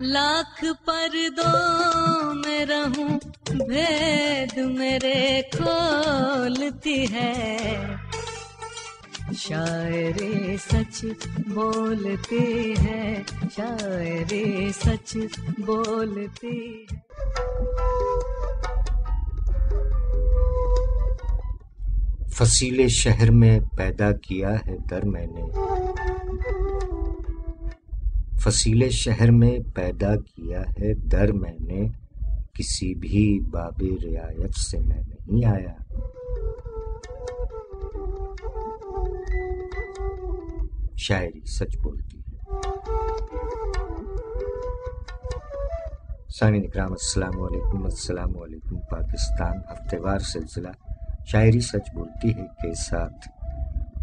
لاکھ پردوں میں رہوں بھید میرے کھولتی ہے، شاعری سچ بولتی ہے، شاعری سچ بولتی ہے۔ فصیل شہر میں پیدا کیا ہے در میں نے، فصیل شہر میں پیدا کیا ہے در میں نے، کسی بھی باب رعایت سے میں نہیں آیا۔ شاعری سچ بولتی ہے۔ سامعین اکرام السلام علیکم، السلام علیکم پاکستان۔ ہفتہ وار سلسلہ شاعری سچ بولتی ہے کے ساتھ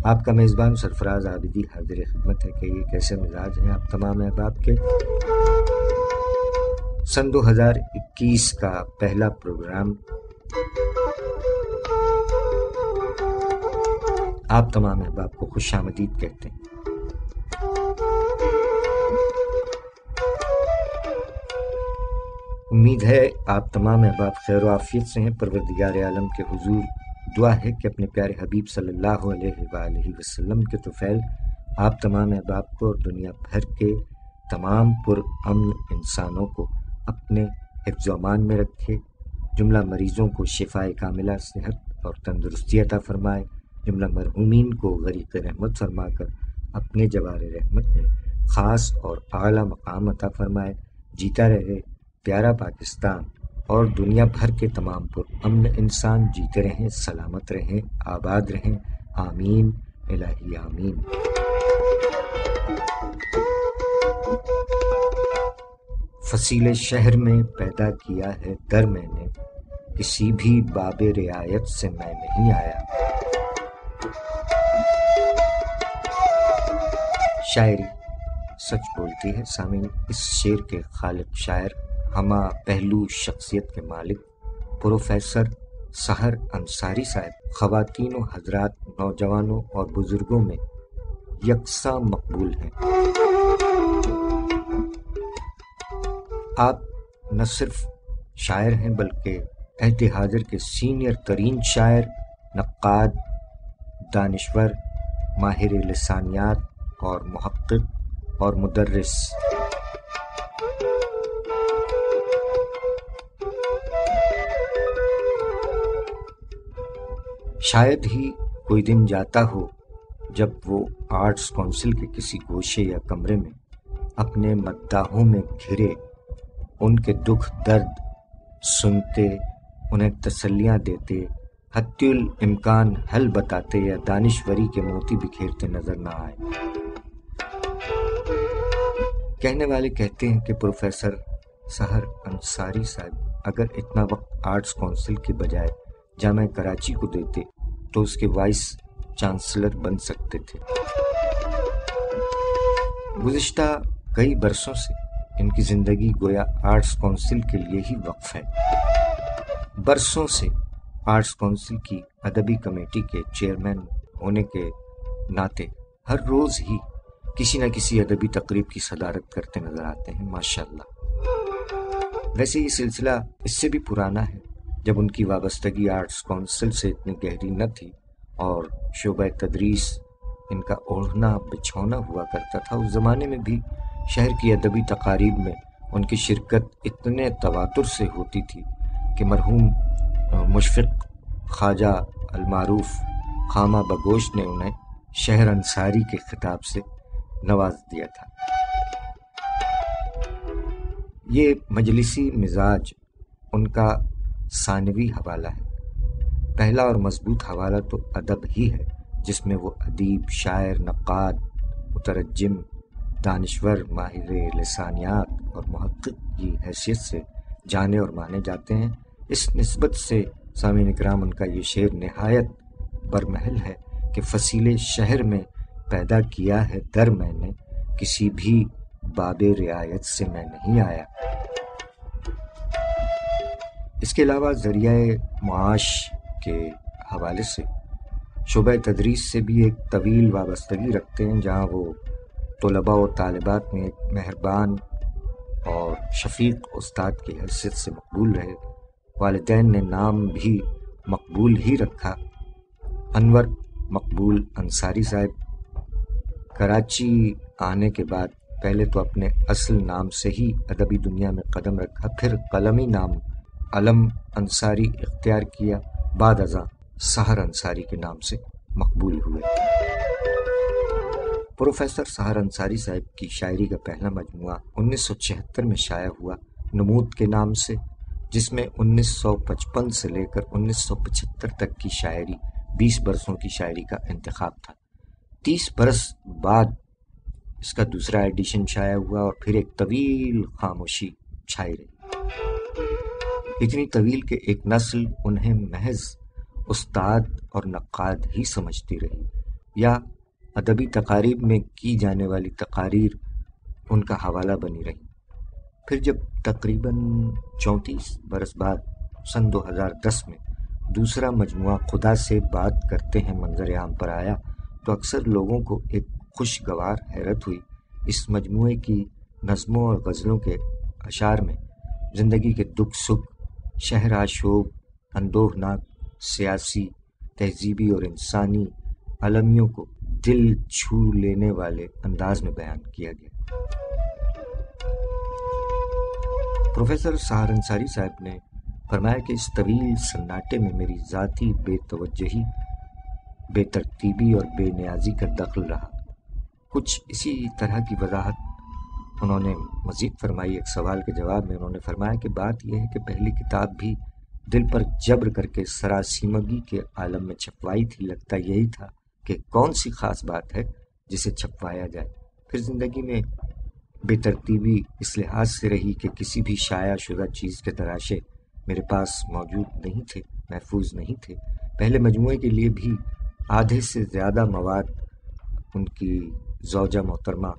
آپ کا میزبان سرفراز عابدی حاضر خدمت ہے کہ یہ کیسے مزاج ہیں آپ تمام احباب کے۔ سن 2021 کا پہلا پروگرام آپ تمام احباب کو خوش آمدید کہتے ہیں۔ امید ہے آپ تمام احباب خیر و عافیت سے ہیں۔ پروردگار عالم کے حضور دعا ہے کہ اپنے پیارے حبیب صلی اللہ علیہ وآلہ وسلم کے طفیل آپ تمام احباب کو اور دنیا بھر کے تمام پر امن انسانوں کو اپنے حفظ و امان میں رکھے، جملہ مریضوں کو شفائے کاملہ صحت اور تندرستی عطا فرمائے، جملہ مرحومین کو غریق رحمت فرما کر اپنے جوار رحمت میں خاص اور اعلیٰ مقام عطا فرمائے۔ جیتا رہے پیارا پاکستان اور دنیا بھر کے تمام پر امن انسان جیتے رہیں، سلامت رہیں، آباد رہیں، آمین الہی آمین۔ فصیل شہر میں پیدا کیا ہے در میں نے، کسی بھی باب رعایت سے میں نہیں آیا۔ شاعری سچ بولتی ہے۔ سامعین، اس شعر کے خالق شاعر ہمہ پہلو شخصیت کے مالک پروفیسر سحر انصاری صاحب خواتین و حضرات، نوجوانوں اور بزرگوں میں یکساں مقبول ہیں۔ آپ نہ صرف شاعر ہیں بلکہ عہد حاضر کے سینئر ترین شاعر، نقاد، دانشور، ماہر لسانیات اور محقق اور مدرس۔ شاید ہی کوئی دن جاتا ہو جب وہ آرٹس کونسل کے کسی گوشے یا کمرے میں اپنے مداحوں میں گھرے ان کے دکھ درد سنتے، انہیں تسلیاں دیتے، حتی الامکان حل بتاتے یا دانشوری کے موتی بکھیرتے نظر نہ آئے۔ کہنے والے کہتے ہیں کہ پروفیسر سحر انصاری صاحب اگر اتنا وقت آرٹس کونسل کے بجائے جامعہ کراچی کو دیتے تو اس کے وائس چانسلر بن سکتے تھے۔ گزشتہ کئی برسوں سے ان کی زندگی گویا آرٹس کونسل کے لیے ہی وقف ہے۔ برسوں سے آرٹس کونسل کی ادبی کمیٹی کے چیئرمین ہونے کے ناطے ہر روز ہی کسی نہ کسی ادبی تقریب کی صدارت کرتے نظر آتے ہیں، ماشاءاللہ۔ ویسے یہ سلسلہ اس سے بھی پرانا ہے جب ان کی وابستگی آرٹس کونسل سے اتنی گہری نہ تھی اور شعبہ تدریس ان کا اوڑھنا بچھونا ہوا کرتا تھا۔ اس زمانے میں بھی شہر کی ادبی تقاریب میں ان کی شرکت اتنے تواتر سے ہوتی تھی کہ مرحوم مشفق خواجہ المعروف خامہ بگوش نے انہیں شہر انصاری کے خطاب سے نواز دیا تھا۔ یہ مجلسی مزاج ان کا ثانوی حوالہ ہے۔ پہلا اور مضبوط حوالہ تو ادب ہی ہے، جس میں وہ ادیب، شاعر، نقاد، مترجم، دانشور، ماہر لسانیات اور محقق کی حیثیت سے جانے اور مانے جاتے ہیں۔ اس نسبت سے سامعین اکرام ان کا یہ شعر نہایت برمحل ہے کہ فصیل شہر میں پیدا کیا ہے در میں نے، کسی بھی باب رعایت سے میں نہیں آیا۔ اس کے علاوہ ذریعہ معاش کے حوالے سے شعبہ تدریس سے بھی ایک طویل وابستگی رکھتے ہیں، جہاں وہ طلباء و طالبات میں ایک مہربان اور شفیق استاد کی حیثیت سے مقبول رہے۔ والدین نے نام بھی مقبول ہی رکھا، انور مقبول انصاری صاحب۔ کراچی آنے کے بعد پہلے تو اپنے اصل نام سے ہی ادبی دنیا میں قدم رکھا، پھر قلمی نام علم انصاری اختیار کیا، بعد ازاں سحر انصاری کے نام سے مقبول ہوئے۔ پروفیسر سحر انصاری صاحب کی شاعری کا پہلا مجموعہ 1976 میں شائع ہوا نمود کے نام سے، جس میں 1955 سے لے کر 1975 تک کی شاعری 20 برسوں کی شاعری کا انتخاب تھا۔ 30 برس بعد اس کا دوسرا ایڈیشن شائع ہوا اور پھر ایک طویل خاموشی چھائی رہی، اتنی طویل کہ ایک نسل انہیں محض استاد اور نقاد ہی سمجھتی رہی، یا ادبی تقاریب میں کی جانے والی تقاریر ان کا حوالہ بنی رہی۔ پھر جب تقریباً 34 برس بعد سن 2010 میں دوسرا مجموعہ خدا سے بات کرتے ہیں منظر عام پر آیا تو اکثر لوگوں کو ایک خوشگوار حیرت ہوئی۔ اس مجموعے کی نظموں اور غزلوں کے اشعار میں زندگی کے دکھ سکھ، شہر آشوب، اندوہناک سیاسی، تہذیبی اور انسانی المیوں کو دل چھو لینے والے انداز میں بیان کیا گیا۔ پروفیسر سحر انصاری صاحب نے فرمایا کہ اس طویل سناٹے میں میری ذاتی بے توجہی، بے ترتیبی اور بے نیازی کا دخل رہا۔ کچھ اسی طرح کی وضاحت انہوں نے مزید فرمائی۔ ایک سوال کے جواب میں انہوں نے فرمایا کہ بات یہ ہے کہ پہلی کتاب بھی دل پر جبر کر کے سراسیمگی کے عالم میں چھپوائی تھی، لگتا یہی تھا کہ کون سی خاص بات ہے جسے چھپوایا جائے۔ پھر زندگی میں بے ترتیبی اس لحاظ سے رہی کہ کسی بھی شائع شدہ چیز کے تراشے میرے پاس موجود نہیں تھے، محفوظ نہیں تھے۔ پہلے مجموعے کے لیے بھی آدھے سے زیادہ مواد ان کی زوجہ محترمہ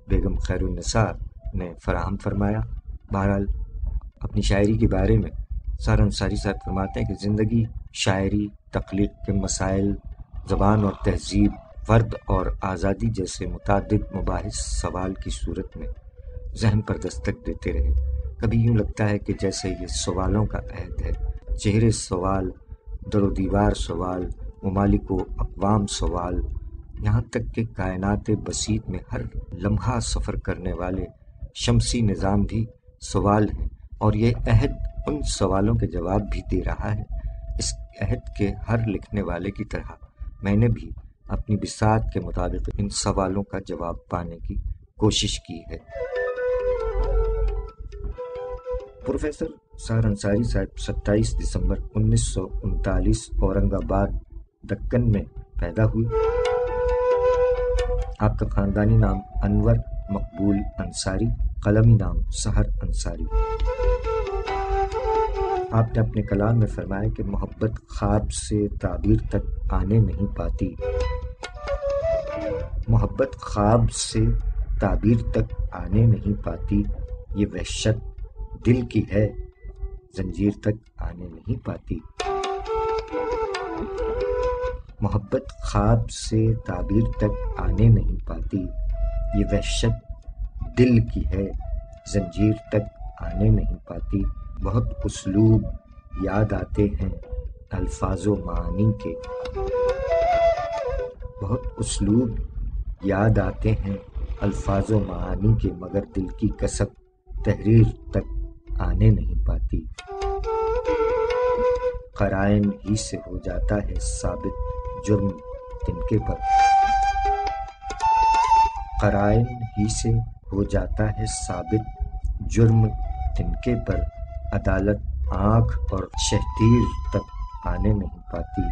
بیگم خیر النساء نے فراہم فرمایا۔ بہرحال اپنی شاعری کے بارے میں سحر انصاری صاحب فرماتے ہیں کہ زندگی، شاعری، تخلیق کے مسائل، زبان اور تہذیب، فرد اور آزادی جیسے متعدد مباحث سوال کی صورت میں ذہن پر دستک دیتے رہے۔ کبھی یوں لگتا ہے کہ جیسے یہ سوالوں کا عہد ہے، چہرے سوال، در و دیوار سوال، ممالک و اقوام سوال، یہاں تک کہ کائنات بسیط میں ہر لمحہ سفر کرنے والے شمسی نظام بھی سوال ہیں، اور یہ عہد ان سوالوں کے جواب بھی دے رہا ہے۔ اس عہد کے ہر لکھنے والے کی طرح میں نے بھی اپنی بساط کے مطابق ان سوالوں کا جواب پانے کی کوشش کی ہے۔ پروفیسر سحر انصاری صاحب 27 دسمبر 1939 اورنگ آباد دکن میں پیدا ہوئے۔ آپ کا خاندانی نام انور مقبول انصاری، قلمی نام سحر انصاری۔ آپ نے اپنے کلام میں فرمایا کہ محبت خواب سے تعبیر تک آنے نہیں پاتی، محبت خواب سے تعبیر تک آنے نہیں پاتی، یہ وحشت دل کی ہے، زنجیر تک آنے نہیں پاتی۔ محبت خواب سے تعبیر تک آنے نہیں پاتی، یہ وحشت دل کی ہے، زنجیر تک آنے نہیں پاتی۔ بہت اسلوب یاد آتے ہیں الفاظ و معانی کے، بہت اسلوب یاد آتے ہیں الفاظ و معانی کے، مگر دل کی کسب تحریر تک آنے نہیں پاتی۔ قرائن ہی سے ہو جاتا ہے ثابت جرم تنکے پر، قرائن ہی سے ہو جاتا ہے ثابت جرم تنکے پر، عدالت آنکھ اور شہتیر تک آنے نہیں پاتی۔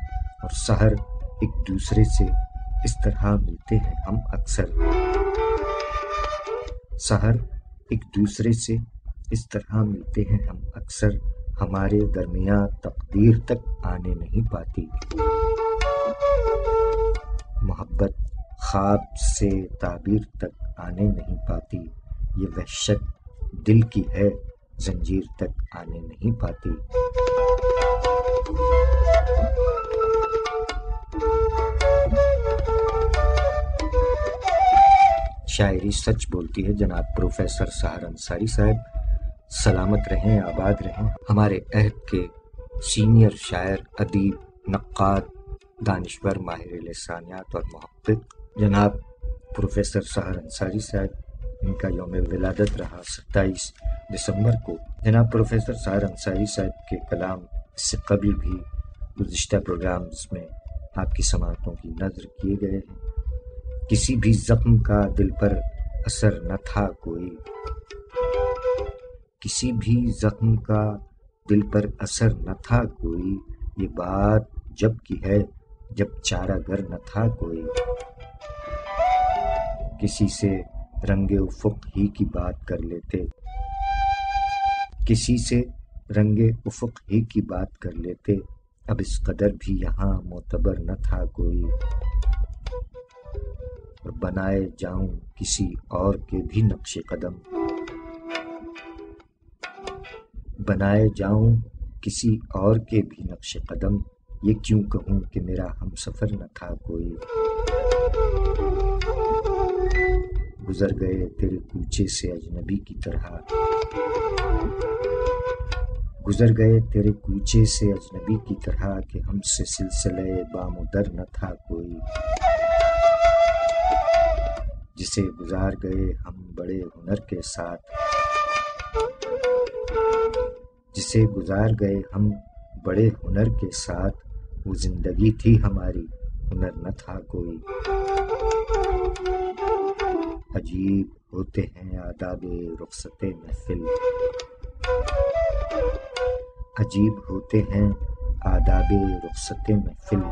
اور سحر ایک دوسرے سے اس طرح ملتے ہیں ہم اکثر، سحر ایک دوسرے سے اس طرح ملتے ہیں ہم اکثر، ہمارے درمیاں تقدیر تک آنے نہیں پاتی۔ محبت خواب سے تعبیر تک آنے نہیں پاتی، یہ وحشت دل کی ہے، زنجیر تک آنے نہیں پاتی۔ شاعری سچ بولتی ہے جناب پروفیسر سحر انصاری صاحب، سلامت رہیں، آباد رہیں۔ ہمارے عہد کے سینئر شاعر، ادیب، نقاد، دانشور، ماہر لسانیات اور محقق جناب پروفیسر سحر انصاری صاحب، ان کا یوم ولادت رہا 27 دسمبر کو۔ جناب پروفیسر سحر انصاری صاحب کے کلام اس سے قبل بھی گزشتہ پروگرامز میں آپ کی سماعتوں کی نظر کیے گئے ہیں۔ کسی بھی زخم کا دل پر اثر نہ تھا کوئی، کسی بھی زخم کا دل پر اثر نہ تھا کوئی، یہ بات جب کی ہے جب چارہ گر نہ تھا کوئی۔ کسی سے رنگ افق ہی کی بات کر لیتے، کسی سے رنگ افق ہی کی بات کر لیتے، اب اس قدر بھی یہاں معتبر نہ تھا کوئی۔ اور بنائے جاؤں کسی اور کے بھی نقش قدم، بنائے جاؤں کسی اور کے بھی نقش قدم، یہ کیوں کہوں کہ میرا ہم سفر نہ تھا کوئی۔ گزر گئے تیرے کوچے سے اجنبی کی طرح، گزر گئے تیرے کوچے سے اجنبی کی طرح، کہ ہم سے سلسلے بام و در نہ تھا کوئی۔ جسے گزار گئے ہم بڑے ہنر کے ساتھ، جسے گزار گئے ہم بڑے ہنر کے ساتھ، وہ زندگی تھی ہماری، ہنر نہ تھا کوئی۔ عجیب ہوتے ہیں آداب رخصت محفل، عجیب ہوتے ہیں آداب رخصت محفل،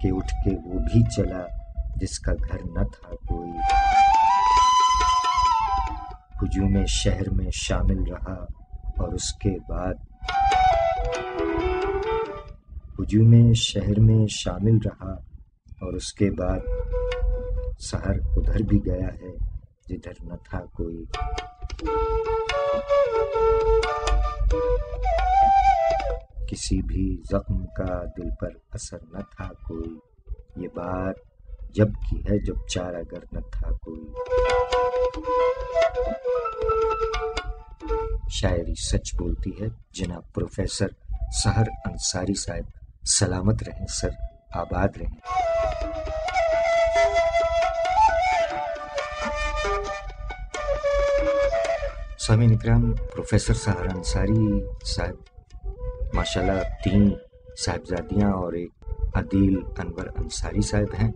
کہ اٹھ کے وہ بھی چلا جس کا گھر نہ تھا کوئی۔ ہجوم شہر میں شامل رہا اور اس کے بعد، ہجوم شہر میں شامل رہا اور اس کے بعد، سحر ادھر بھی گیا ہے جدھر نہ تھا کوئی۔ کسی بھی زخم کا دل پر اثر نہ تھا کوئی، یہ بات جب کی ہے جب چارہ گر نہ تھا کوئی۔ شاعری سچ بولتی ہے جناب پروفیسر سحر انصاری صاحب، سلامت رہیں سر، آباد رہیں۔ سامعین اکرام، پروفیسر سحر انصاری صاحب ماشاءاللہ 3 صاحبزادیاں اور ایک عدیل انور انصاری صاحب ہیں۔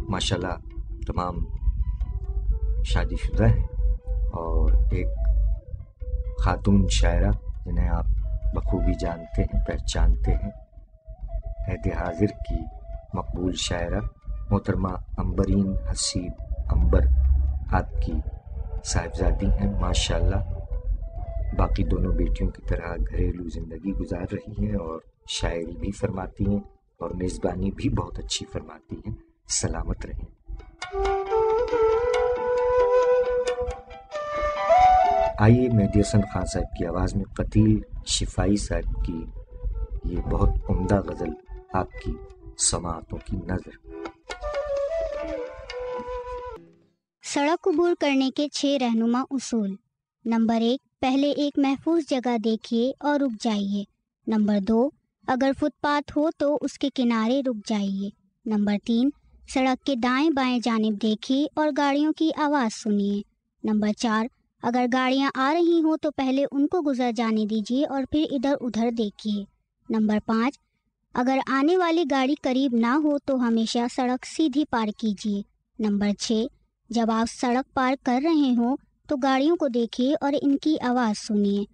ماشاءاللہ تمام شادی شدہ ہیں، اور ایک خاتون شاعرہ جنہیں آپ بخوبی جانتے ہیں، پہچانتے ہیں، عہد حاضر کی مقبول شاعرہ محترمہ عنبرین حسیب عنبر آپ کی صاحبزادی ہیں۔ ماشاءاللہ باقی دونوں بیٹیوں کی طرح گھریلو زندگی گزار رہی ہیں، اور شاعری بھی فرماتی ہیں اور میزبانی بھی بہت اچھی فرماتی ہیں۔ سلامت رہیں۔ آئیے مہدی حسن خان صاحب کی آواز میں قتیل شفائی صاحب کی یہ بہت عمدہ غزل آپ کی سماعتوں کی نظر۔ سڑک عبور کرنے کے 6 رہنما اصول۔ نمبر 1، پہلے ایک محفوظ جگہ دیکھیے اور رک جائیے۔ نمبر 2، اگر فٹ پاتھ ہو تو اس کے کنارے رک جائیے۔ نمبر 3، سڑک کے دائیں بائیں جانب دیکھیے اور گاڑیوں کی آواز سنیے۔ نمبر 4، اگر گاڑیاں آ رہی ہوں تو پہلے ان کو گزر جانے دیجیے اور پھر ادھر ادھر دیکھیے۔ نمبر 5، اگر آنے والی گاڑی قریب نہ ہو تو ہمیشہ سڑک سیدھی پار کیجیے۔ نمبر 6، جب آپ سڑک پار کر رہے ہوں تو گاڑیوں کو دیکھیے اور ان کی آواز سنیے۔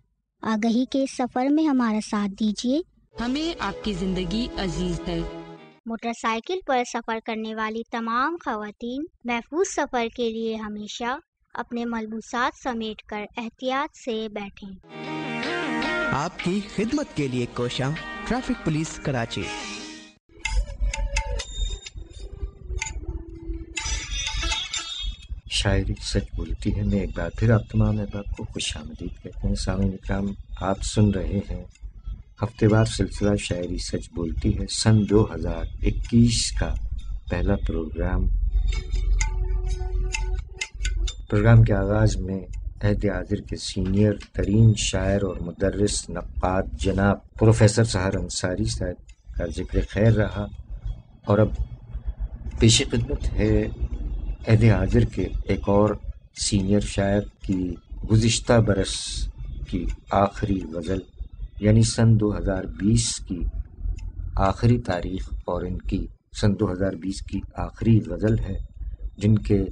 آگہی کے سفر میں ہمارا ساتھ دیجیے۔ ہمیں آپ کی زندگی عزیز ہے۔ موٹر سائیکل پر سفر کرنے والی تمام خواتین محفوظ سفر کے لیے ہمیشہ اپنے ملبوسات سمیٹ کر احتیاط سے بیٹھیں۔ آپ کی خدمت کے لیے کوشاں ٹریفک پولیس کراچی۔ شاعری سچ بولتی ہے میں ایک بار پھر آپ تمام احباب کو خوش آمدید کہتے ہیں۔ سامعین اکرام، آپ سن رہے ہیں ہفتے وار سلسلہ شاعری سچ بولتی ہے، سن 2021 کا پہلا پروگرام پروگرام کے آغاز میں عہد حاضر کے سینئر ترین شاعر اور مدرس نقاد جناب پروفیسر سحر انصاری صاحب کا ذکر خیر رہا، اور اب پیش خدمت ہے عہد حاضر کے ایک اور سینئر شاعر کی گزشتہ برس کی آخری غزل، یعنی سن 2020 کی آخری تاریخ اور ان کی سن 2020 کی آخری غزل ہے، جن کے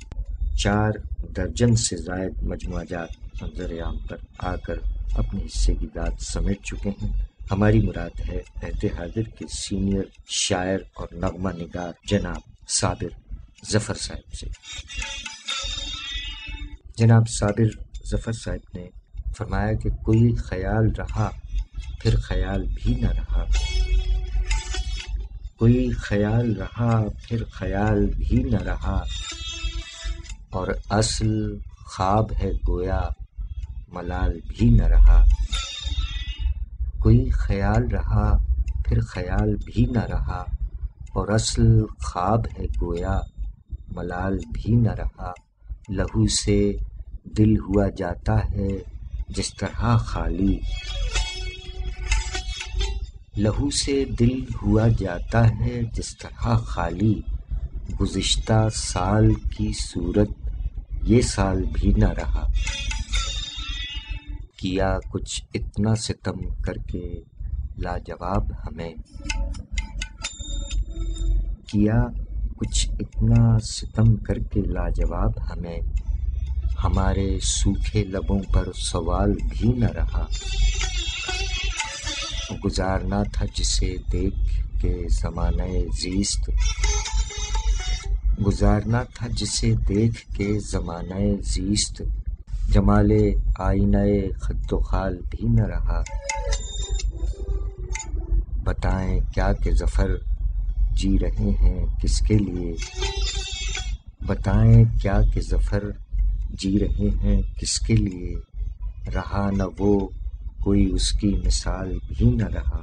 4 درجن سے زائد مجموعہ جات منظر عام پر آ کر اپنے حصے کی ذات سمیٹ چکے ہیں۔ ہماری مراد ہے عہد حاضر کے سینئر شاعر اور نغمہ نگار جناب صابر ظفر صاحب سے۔ جناب صابر ظفر صاحب نے فرمایا کہ کوئی خیال رہا پھر خیال بھی نہ رہا، کوئی خیال رہا پھر خیال بھی نہ رہا، اور اصل خواب ہے گویا ملال بھی نہ رہا، کوئی خیال رہا پھر خیال بھی نہ رہا، اور اصل خواب ہے گویا ملال بھی نہ رہا، لہو سے دل ہوا جاتا ہے جس طرح خالی، لہو سے دل ہوا جاتا ہے جس طرح خالی، گزشتہ سال کی صورت یہ سال بھی نہ رہا، کیا کچھ اتنا ستم کر کے لاجواب ہمیں، کیا کچھ اتنا ستم کر کے لاجواب ہمیں، ہمارے سوکھے لبوں پر سوال بھی نہ رہا، گزارنا تھا جسے دیکھ کے زمانہ زیست، گزارنا تھا جسے دیکھ کے زمانہ زیست، جمال آئینہ خد و خال بھی نہ رہا، بتائیں کیا کہ ظفر جی رہے ہیں کس کے لیے، بتائیں کیا کہ ظفر جی رہے ہیں کس کے لیے، رہا نہ وہ کوئی اس کی مثال بھی نہ رہا،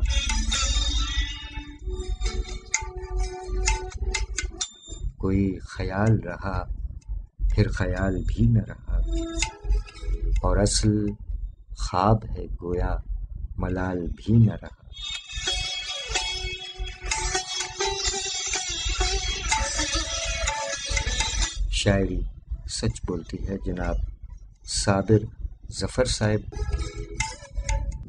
کوئی خیال رہا پھر خیال بھی نہ رہا، اور اصل خواب ہے گویا ملال بھی نہ رہا۔ شاعری سچ بولتی ہے جناب صابر ظفر صاحب،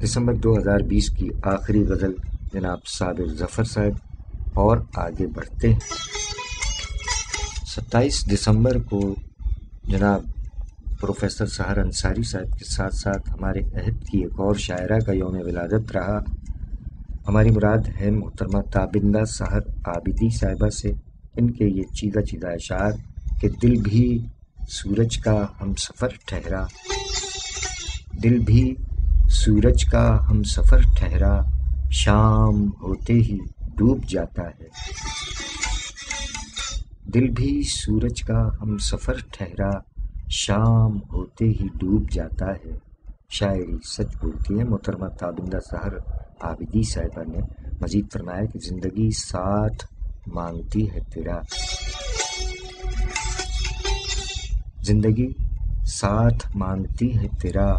دسمبر 2020 کی آخری غزل جناب صابر ظفر صاحب، اور آگے بڑھتے ہیں۔ 27 دسمبر کو جناب پروفیسر سحر انصاری صاحب کے ساتھ ساتھ ہمارے عہد کی ایک اور شاعرہ کا یوم ولادت رہا۔ ہماری مراد ہے محترمہ تابندہ سحر عابدی صاحبہ سے۔ ان کے یہ چیدہ چیدہ اشعار کہ دل بھی سورج کا ہم سفر ٹھہرا، دل بھی سورج کا ہم سفر ٹھہرا، شام ہوتے ہی ڈوب جاتا ہے، دل بھی سورج کا ہم سفر ٹھہرا، شام ہوتے ہی ڈوب جاتا ہے۔ شاعری سچ بولتی ہے محترمہ تابندہ سحر عابدی صاحبہ نے مزید فرمایا کہ زندگی ساتھ مانگتی ہے تیرا، زندگی ساتھ مانگتی ہے تیرا،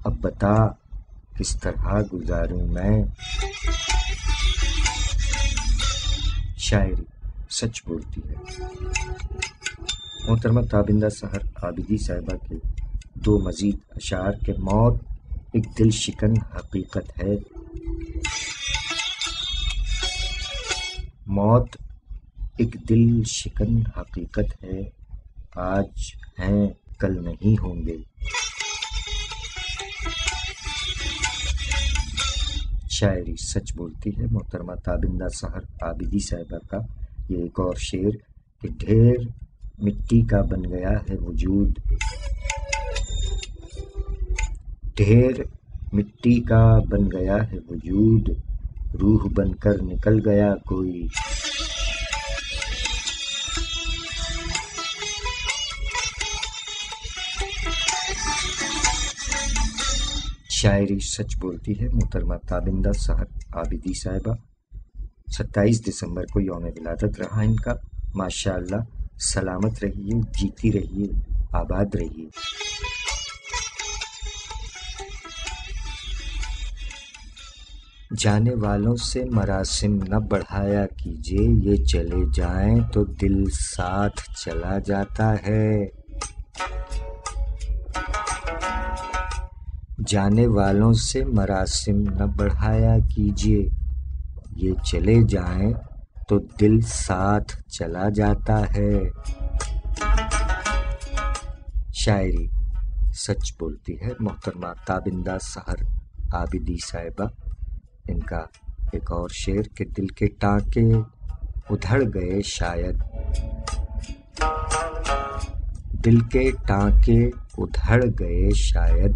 اب بتا کس طرح گزاروں میں۔ شاعری سچ بولتی ہے محترمہ تابندہ سحر عابدی صاحبہ کے 2 مزید اشعار کے موت ایک دل شکن حقیقت ہے، موت ایک دل شکن حقیقت ہے، آج ہیں کل نہیں ہوں گے۔ شاعری سچ بولتی ہے محترمہ تابندہ سحر عابدی صاحبہ کا یہ ایک اور شعر کہ ڈھیر مٹی کا بن گیا ہے وجود، ڈھیر مٹی کا بن گیا ہے وجود، روح بن کر نکل گیا کوئی، شاعری سچ بولتی ہے محترمہ تابندہ سحر عابدی صاحبہ۔ 27 دسمبر کو یوم ولادت رہا ان کا۔ ماشاء اللہ، سلامت رہیے، جیتی رہیے آباد رہیے۔ جانے والوں سے مراسم نہ بڑھایا کیجیے، یہ چلے جائیں تو دل ساتھ چلا جاتا ہے۔ جانے والوں سے مراسم نہ بڑھایا کیجیے، یہ چلے جائیں تو دل ساتھ چلا جاتا ہے۔ شاعری سچ بولتی ہے محترمہ تابندہ سحر عابدی صاحبہ۔ ان کا ایک اور شعر کہ دل کے ٹانکے ادھڑ گئے شاید، دل کے ٹانکے ادھڑ گئے شاید،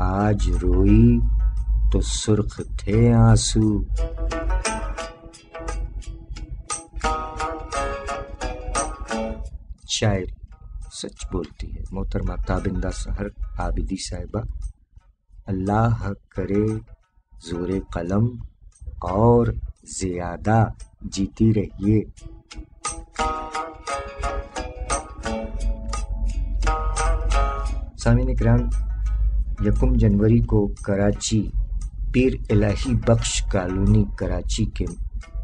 آج روئی تو سرخ تھے آنسو۔ شاعری سچ بولتی ہے محترمہ تابندہ سحر عابدی صاحبہ۔ اللہ کرے زور قلم اور زیادہ جیتی رہیے۔ سامعین اکرام، 1 جنوری کو کراچی پیر الہی بخش کالونی کراچی کے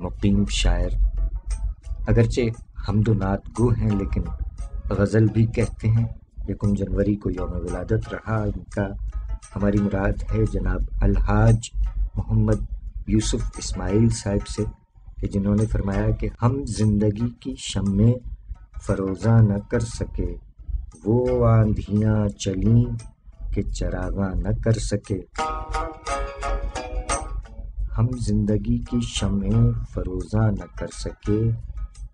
مقیم شاعر، اگرچہ حمد و نعت گو ہیں لیکن غزل بھی کہتے ہیں۔ 1 جنوری کو یوم ولادت رہا ان کا۔ ہماری مراد ہے جناب الحاج محمد یوسف اسماعیل صاحب سے، کہ جنہوں نے فرمایا کہ ہم زندگی کی شمعیں فروزاں نہ کر سکے، وہ آندھیاں چلیں کہ چراغاں نہ کر سکے۔ ہم زندگی کی شمعیں فروزاں نہ کر سکے،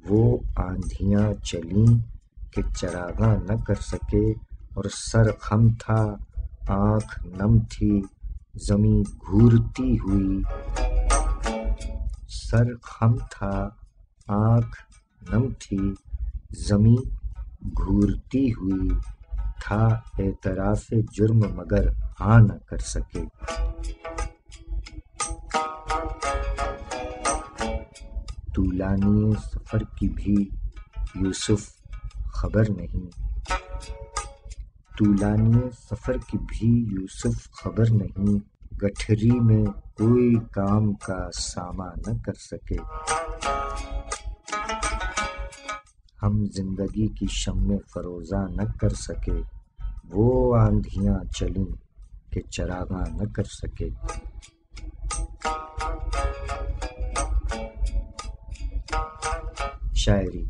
وہ آندھیاں چلیں کہ چراغاں نہ کر سکے۔ اور سر خم تھا آنکھ نم تھی زمیں گھورتی ہوئی، سر خم تھا آنکھ نم تھی زمیں گھورتی ہوئی، تھا اعتراف جرم مگر ہاں نہ کر سکے۔ طولانی سفر کی بھی یوسف خبر نہیں، طولانی سفر کی بھی یوسف خبر نہیں، گٹھری میں کوئی کام کا ساما نہ کر سکے۔ ہم زندگی کی شمعیں فروزاں نہ کر سکے، وہ آندھیاں چلیں کہ چراغاں نہ کر سکے۔ شاعری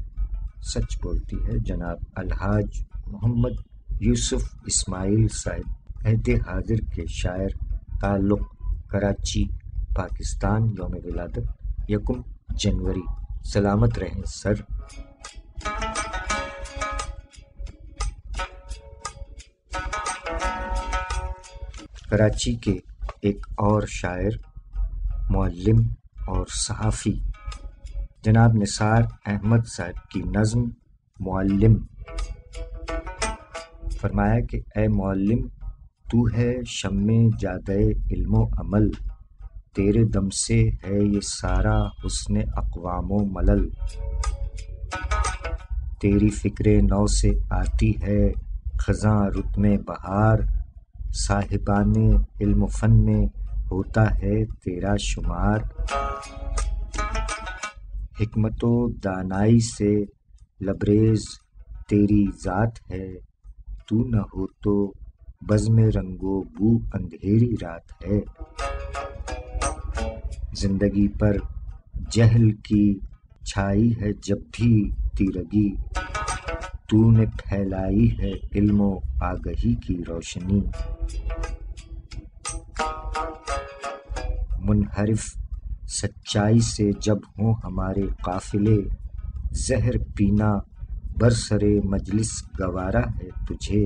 سچ بولتی ہے جناب الحاج محمد یوسف اسماعیل صاحب عہد حاضر کے شاعر، تعلق کراچی پاکستان، یوم ولادت 1 جنوری۔ سلامت رہیں سر۔ کراچی کے ایک اور شاعر، معلم اور صحافی جناب نثار احمد صاحب کی نظم معلم، فرمایا کہ اے معلم تو ہے شمع جادے علم و عمل، تیرے دم سے ہے یہ سارا حسن اقوام و ملل، تیری فکر نو سے آتی ہے خزاں رت میں بہار، صاحبان علم و فن میں ہوتا ہے تیرا شمار، حکمت و دانائی سے لبریز تیری ذات ہے، تو نہ ہو تو بزم رنگ و بو اندھیری رات ہے، زندگی پر جہل کی چھائی ہے جب بھی تیرگی، تو نے پھیلائی ہے علم و آگہی کی روشنی، منحرف سچائی سے جب ہوں ہمارے قافلے، زہر پینا برسرے مجلس گوارا ہے تجھے،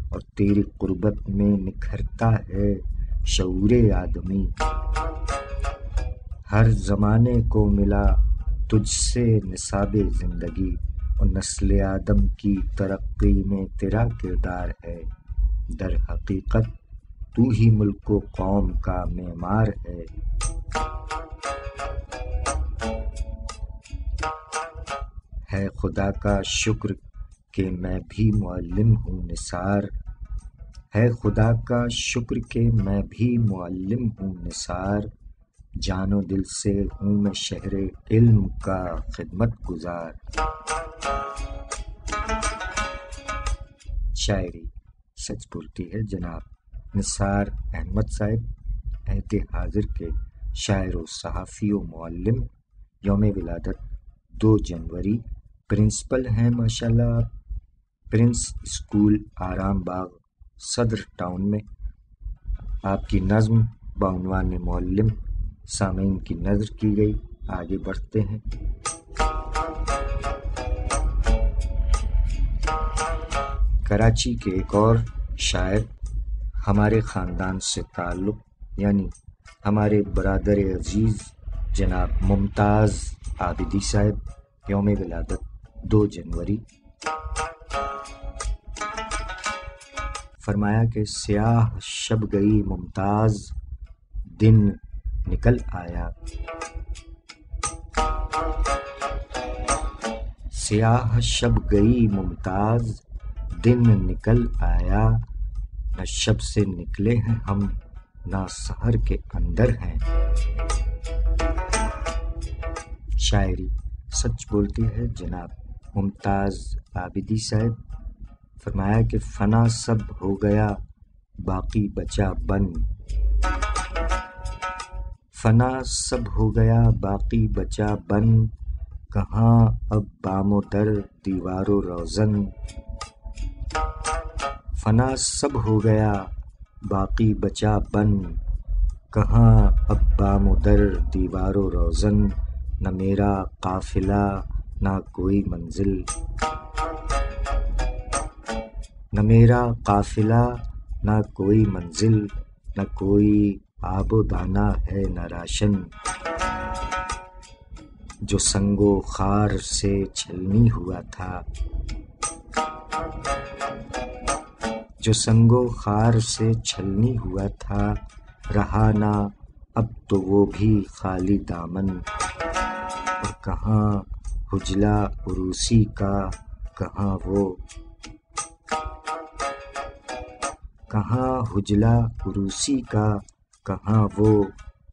اور تیری قربت میں نکھرتا ہے شعور آدمی، ہر زمانے کو ملا تجھ سے نصاب زندگی، اور نسل آدم کی ترقی میں تیرا کردار ہے، در حقیقت تو ہی ملک و قوم کا معمار ہے، ہے خدا کا شکر کہ میں بھی معلم ہوں نثار، ہے خدا کا شکر کہ میں بھی معلم ہوں نثار، جان و دل سے ہوں میں شہر علم کا خدمت گزار۔ شاعری سچ بولتی ہے جناب نثار احمد صاحب، عہد حاضر کے شاعر و صحافی و معلم، یوم ولادت 2 جنوری، پرنسپل ہیں ماشاءاللہ آپ، پرنس اسکول آرام باغ صدر ٹاؤن میں۔ آپ کی نظم بعنوان معلم سامعین کی نظر کی گئی، آگے بڑھتے ہیں۔ کراچی کے ایک اور شاعر، ہمارے خاندان سے تعلق، یعنی ہمارے برادر عزیز جناب ممتاز عابدی صاحب، یوم ولادت 2 جنوری، فرمایا کہ سیاہ شب گئی ممتاز، دن نکل آیا، سیاہ شب گئی ممتاز، دن نکل آیا، نہ شب سے نکلے ہیں ہم، نہ سحر کے اندر ہیں۔ شاعری سچ بولتی ہے جناب ممتاز عابدی صاحب، فرمایا کہ فنا سب ہو گیا باقی بچا بن، فنا سب ہو گیا باقی بچا بن، کہاں اب بام و در دیوار و روزن، فنا سب ہو گیا باقی بچا بن، کہاں اب بام و در دیوار و روزن، نہ میرا قافلہ نہ کوئی منزل، نہ میرا قافلہ نہ کوئی منزل، نہ کوئی آب و دانہ ہے نہ راشن، جو سنگ و خار سے چھلنی ہوا تھا، جو سنگ و خار سے چھلنی ہوا تھا، رہا نہ اب تو وہ بھی خالی دامن، اور کہاں حجلہ عروسی کا، کہاں وہ، کہاں حجلہ عروسی کا، کہاں وہ،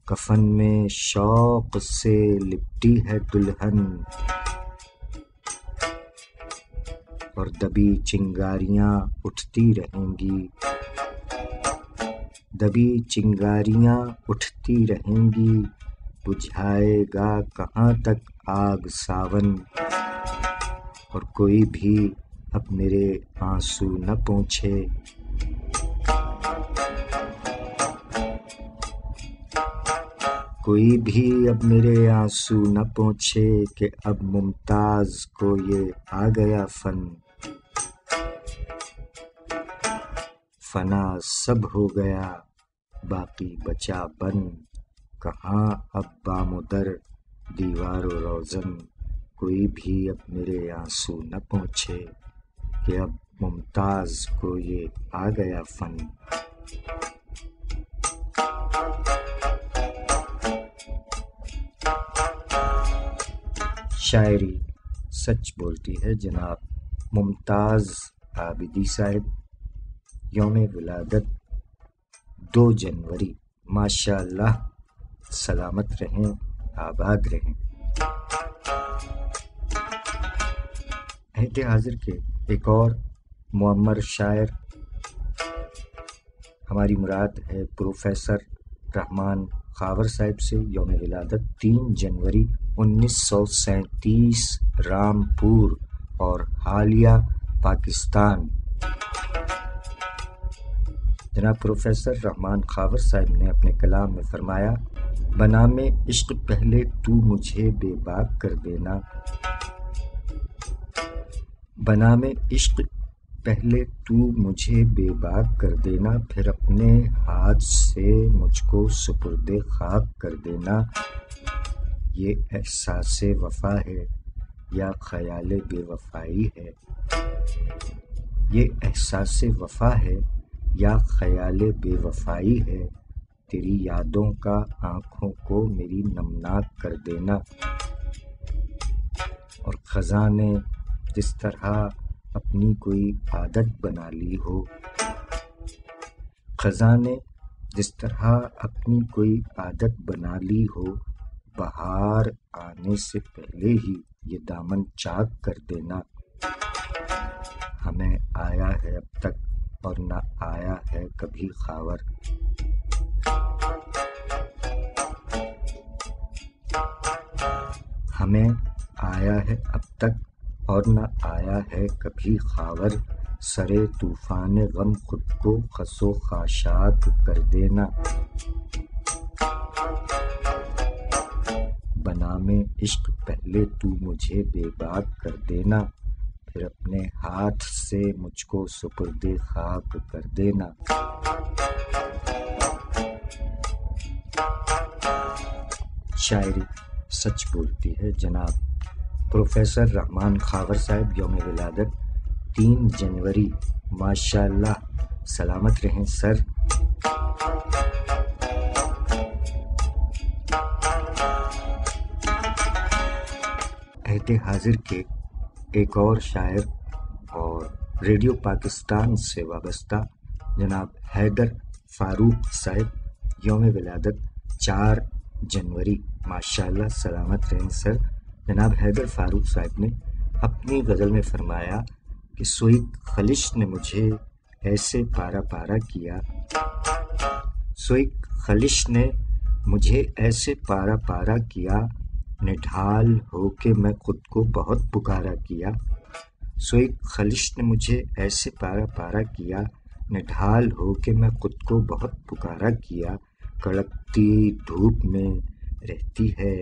کفن میں شوق سے لپٹی ہے دلہن، اور دبی چنگاریاں اٹھتی رہیں گی، دبی چنگاریاں اٹھتی رہیں گی، بجھائے گا کہاں تک آگ ساون، اور کوئی بھی اب میرے آنسو نہ پوچھے، کوئی بھی اب میرے آنسو نہ پوچھے، کہ اب ممتاز کو یہ آ گیا فن، فنا سب ہو گیا باقی بچا بن، کہاں اب بام و در دیوار و روزن، کوئی بھی اب میرے آنسو نہ پوچھے، کہ اب ممتاز کو یہ آ گیا فن۔ شاعری سچ بولتی ہے جناب ممتاز عابدی صاحب، یوم ولادت 2 جنوری، ماشاء اللہ سلامت رہیں، آباد رہیں۔ عہد حاضر کے ایک اور معمر شاعر، ہماری مراد ہے پروفیسر رحمان خاور صاحب سے، یوم ولادت 3 جنوری 1937، رامپور اور حالیہ پاکستان۔ جناب پروفیسر رحمان خاور صاحب نے اپنے کلام میں فرمایا، بنام عشق پہلے تو مجھے بے باک کر دینا، بنام عشق پہلے تو مجھے بے باک کر دینا، پھر اپنے ہاتھ سے مجھ کو سپرد خاک کر دینا، یہ احساس وفا ہے یا خیال بے وفائی ہے، یہ احساس وفا ہے یا خیال بے وفائی ہے، تیری یادوں کا آنکھوں کو میری نمناک کر دینا، اور خزاں نے جس طرح اپنی کوئی عادت بنا لی ہو، خزاں نے جس طرح اپنی کوئی عادت بنا لی ہو، بہار آنے سے پہلے ہی یہ دامن چاک کر دینا۔ ہمیں آیا ہے اب تک اور نہ آیا ہے کبھی خاور، ہمیں آیا ہے اب تک اور نہ آیا ہے کبھی خاور، سرے طوفان غم خود کو خس و خاشاک کر دینا۔ بنام عشق پہلے تو مجھے بے باک کر دینا، پھر اپنے ہاتھ سے مجھ کو سپرد خاک کر دینا۔ شاعری سچ بولتی ہے جناب پروفیسر رحمان خاور صاحب، یوم ولادت 3 جنوری، ماشاء اللہ، سلامت رہیں سر۔ عہد حاضر کے ایک اور شاعر اور ریڈیو پاکستان سے وابستہ جناب حیدر فاروق صاحب، یوم ولادت 4 جنوری، ماشاءاللہ، سلامت رہیں سر۔ جناب حیدر فاروق صاحب نے اپنی غزل میں فرمایا کہ سوئی خلش نے مجھے ایسے پارا پارا کیا، سوئی خلش نے مجھے ایسے پارا پارا کیا، نڈھال ہو کے میں خود کو بہت پکارا کیا، سوئی خلش نے مجھے ایسے پارا پارا کیا، نڈھال ہو کے میں خود کو بہت پکارا کیا، کڑکتی دھوپ میں رہتی ہے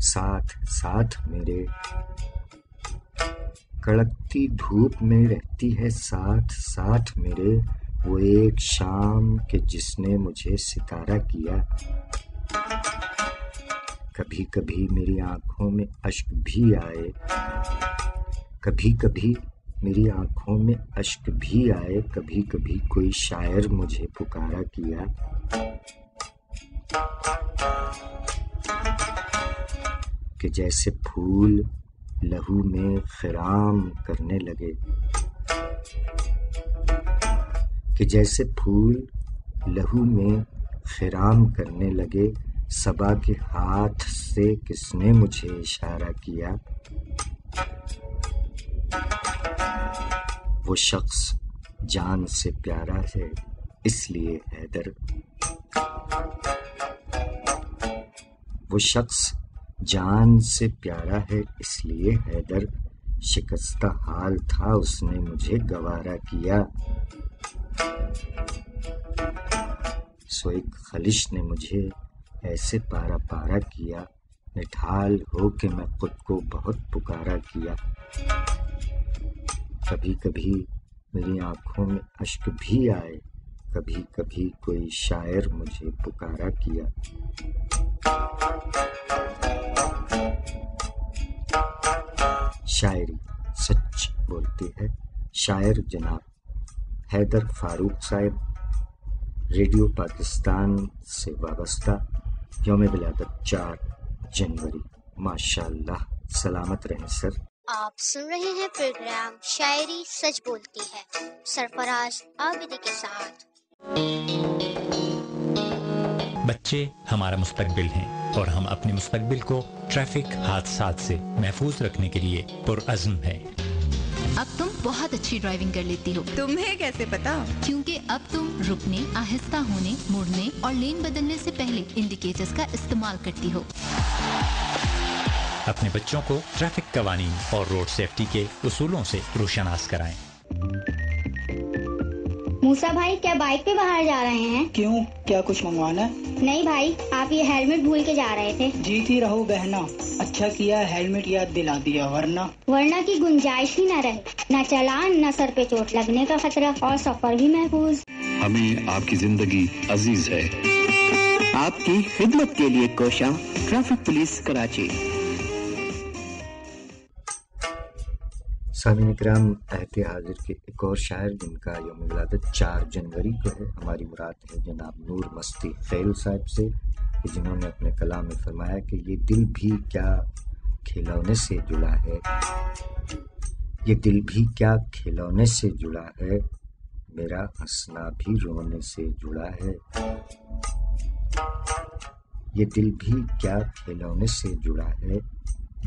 ساتھ ساتھ میرے، کڑکتی دھوپ میں رہتی ہے ساتھ ساتھ میرے، وہ ایک شام کہ جس نے مجھے ستارہ کیا، کبھی کبھی میری آنکھوں میں اشک بھی آئے، کبھی کبھی میری آنکھوں میں اشک بھی آئے، کبھی کبھی کوئی شاعر مجھے پکارا کیا، کہ جیسے پھول لہو میں خرام کرنے لگے، کہ جیسے پھول لہو میں خرام کرنے لگے، صبا کے ہاتھ سے کس نے مجھے اشارہ کیا، وہ شخص جان سے پیارا ہے اس لیے حیدر، وہ شخص جان سے پیارا ہے اس لیے حیدر، شکستہ حال تھا اس نے مجھے گوارا کیا، سو ایک خلش نے مجھے ایسے پارا پارا کیا، نڈھال ہو کے میں خود کو بہت پکارا کیا، کبھی کبھی میری آنکھوں میں اشک بھی آئے، کبھی کبھی کوئی شاعر مجھے پکارا کیا۔ شاعری سچ بولتی ہے، شاعر جناب حیدر فاروق صاحب، ریڈیو پاکستان سے وابستہ، یوم ولادت 4 جنوری، ماشاءاللہ، سلامت رہیں سر۔ آپ سن رہے ہیں پروگرام شاعری سچ بولتی ہے سرفراز عابدی کے ساتھ۔ بچے ہمارا مستقبل ہیں اور ہم اپنے مستقبل کو ٹریفک حادثات سے محفوظ رکھنے کے لیے پرعزم ہیں۔ اب تم بہت اچھی ڈرائیونگ کر لیتی ہو۔ تمہیں کیسے پتا؟ کیونکہ اب تم رکنے، آہستہ ہونے، مڑنے اور لین بدلنے سے پہلے انڈیکیٹرز کا استعمال کرتی ہو۔ اپنے بچوں کو ٹریفک قوانین اور روڈ سیفٹی کے اصولوں سے روشناس کرائیں۔ موسیٰ بھائی، کیا بائک پہ باہر جا رہے ہیں؟ کیوں؟ کیا کچھ منگوانا ہے؟ نہیں بھائی، آپ یہ ہیلمٹ بھول کے جا رہے تھے۔ جیتی رہو بہنا، اچھا کیا ہیلمٹ یاد دلا دیا، ورنہ کی گنجائش ہی نہ رہے، نہ چلان، نہ سر پہ چوٹ لگنے کا خطرہ، اور سفر بھی محفوظ۔ ہمیں آپ کی زندگی عزیز ہے۔ آپ کی خدمت کے لیے کوشاں، ٹریفک پولیس کراچی۔ سامعین کرام، عہد حاضر کے ایک اور شاعر جن کا یوم ولادت 4 جنوری کو ہے، ہماری مراد ہے جناب نور مستی خیل صاحب سے، کہ جنہوں نے اپنے کلام میں فرمایا کہ یہ دل بھی کیا کھلونے سے جڑا ہے، یہ دل بھی کیا کھلونے سے جڑا ہے، میرا ہنسنا بھی رونے سے جڑا ہے۔ یہ دل بھی کیا کھلونے سے جڑا ہے،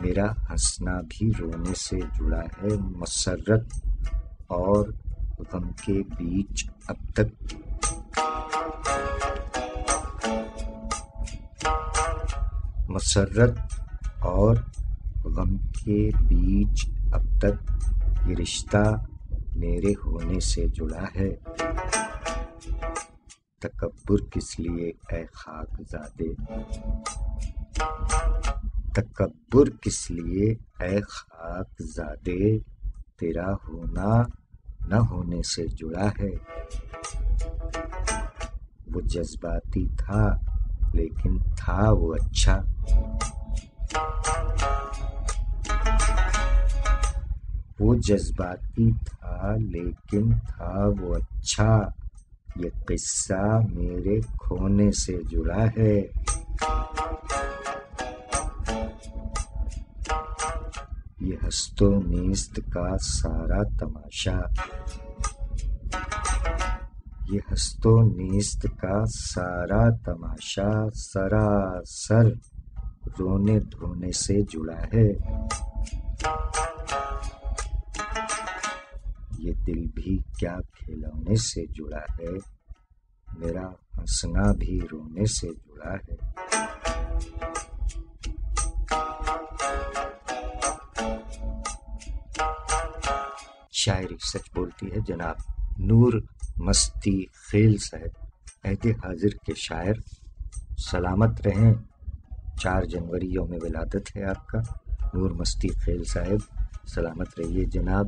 میرا ہنسنا بھی رونے سے جڑا ہے۔ مسرت اور غم کے بیچ اب تک مسرت اور غم کے بیچ اب تک یہ رشتہ میرے ہونے سے جڑا ہے۔ تکبر کس لیے اے خاک زادے، تکبر کس لیے اے خاک زادے، تیرا ہونا نہ ہونے سے جڑا ہے۔ وہ جذباتی تھا لیکن تھا وہ اچھا، وہ جذباتی تھا لیکن تھا وہ اچھا۔ یہ قصہ میرے کھونے سے جڑا ہے۔ یہ ہست و نیست کا سارا تماشا، یہ ہست و نیست کا سارا تماشا سراسر رونے دھونے سے جڑا ہے۔ یہ دل بھی کیا کھلونے سے جڑا ہے، میرا ہنسنا بھی رونے سے جڑا ہے۔ شاعری سچ بولتی ہے جناب نور مستی خیل صاحب، عہد حاضر کے شاعر۔ سلامت رہیں، 4 جنوری یوم ولادت ہے آپ کا، نور مستی خیل صاحب، سلامت رہیے جناب۔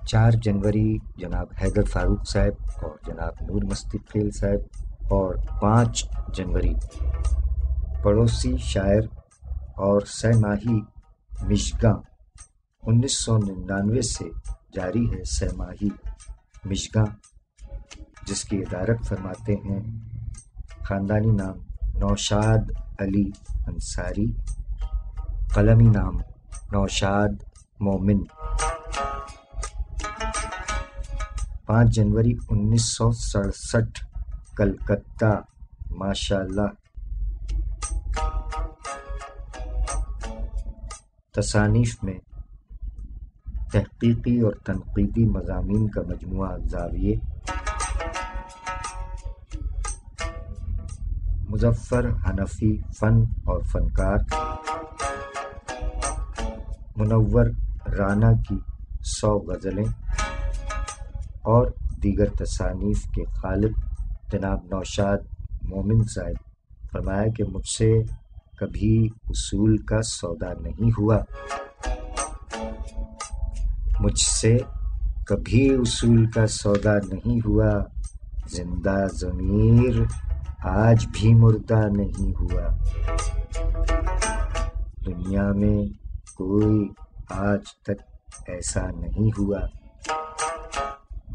4 جنوری جناب حیدر فاروق صاحب اور جناب نور مستی خیل صاحب، اور 5 جنوری پڑوسی شاعر اور سہ ماہی مشگاں، 1999 سے جاری ہے سہ ماہی مشگاں، جس کی ادارت فرماتے ہیں خاندانی نام نوشاد علی انصاری، قلمی نام نوشاد مومن۔ 5 جنوری 1967 کلکتہ، ماشاءاللہ۔ تصانیف میں تحقیقی اور تنقیدی مضامین کا مجموعہ زاویے، مظفر حنفی فن اور فنکار، منور رانا کی 100 غزلیں اور دیگر تصانیف کے خالق جناب نوشاد مومن صاحب فرمایا کہ مجھ سے کبھی اصول کا سودا نہیں ہوا، مجھ سے کبھی اصول کا سودا نہیں ہوا، زندہ ضمیر آج بھی مردہ نہیں ہوا، دنیا میں کوئی آج تک ایسا نہیں ہوا،